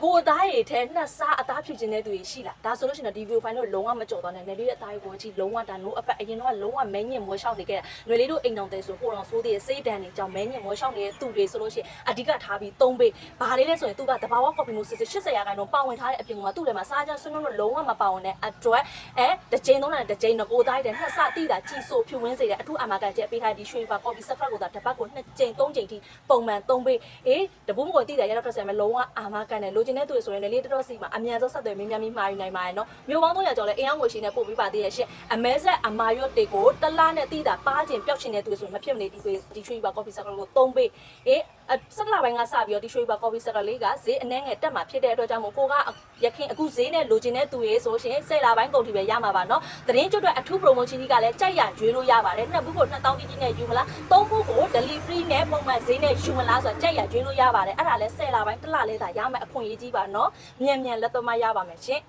ကိုသားရည်ထဲနှစ်စားအသားဖြစ်ခြင်းတဲ့သူတွေရှိလားဒါဆိုလို့ရှိရင်ဒီဗီဒီယိုဖိုင်တော့လုံးဝမကြော်တော့နဲ့နယ်လေးရဲ့အသားကိုကြည့်လုံးဝဒါ no effect အရင်တော့လုံးဝမဲညင်မွေးရှောက်နေခဲ့တာຫນွေလေးတို့အိမ်တော်တဲ့ဆိုပိုတော်ဆိုးတဲ့စိတ်ဒဏ်တွေကြောင့်မဲညင်မွေးရှောက်နေတဲ့သူတွေဆိုလို့ရှိရင်အဓိကထားပြီး3ပေးဘာလေးလဲဆိုရင်သူကတဘာဝ copy မျိုးစစ်စစ်80ရာခိုင်နှုန်းပါဝင်ထားတဲ့အပြင်ကသူ့ထဲမှာစားကြဆွန်းလို့လုံးဝမပါဝင်တဲ့အတွက်တစ်ကြိမ်သုံးတာတစ်ကြိမ်ကိုသားရည်တဲ့နှစ်စားတိတာကြည်ဆိုဖြူဝင်းစေတဲ့အထူးအမာကန်ချက်ပေးထားဒီရွှေပါ copy secret ကိုဒါတစ်ပတ်ကို2ကြိမ်3ကြိမ်ထိပုံမှန်3ပေးတပူးမကိုတိတာရတော့ဆက်မယ်လုံးဝအာမကန်တယ်လိုချင်တဲ့သူတွေဆိုရင်လည်းတော်တော်စီမှာအမြန်ဆုံးဆက်သွယ်မင်းများမှာယူနိုင်ပါတယ်နော်မျိုးပေါင်း300ကျော်လဲအင်အားငွေရှင်နဲ့ပို့ပေးပါသေးရဲ့ရှင်အမဲဆက်အမာရွတ်တွေကိုတလားနဲ့တိတာပါခြင်းပျောက်ခြင်းတဲ့သူတွေဆိုမဖြစ်မနေဒီရွှေပါ copy secret ကို3ပေးစက်လာပိုင်းကစပြီးတော့ဒီရွှေပါ copy secret လေးကဈေးအနှဲငယ်တက်မှာဖြစ်တဲ့အတွက်ကြောင့်မို့ကိုကရခင်အခုဈေးနဲ့လိုချင်တဲ့သူတွေဆိုရှင်ဆယ်လာပိုင်းကုန်ထိပဲရမှာပါနော်သတင်းကျွတ်အတွက်အထူး promotion ကြီးကလည်းကြိုက်ရရွေးလို့ရပါတယ်နှစ်ဘူးကို2000ကြီးနဲ့ယူမလားသုံးဘူးကို delivery နဲ့ပုံမှန်ဈေးနဲ့ယူမလားဆိုတော့ကြိုက်ရရွေးလို့ရပါတယ်အဲ့ဒါလည်းဆယ်လာပိုင်းတစ်လလဲသာရမယ်အခွင့်အရေးကြီးပါနော်မြန်မြန်လက်သမားရပါမယ်ရှင်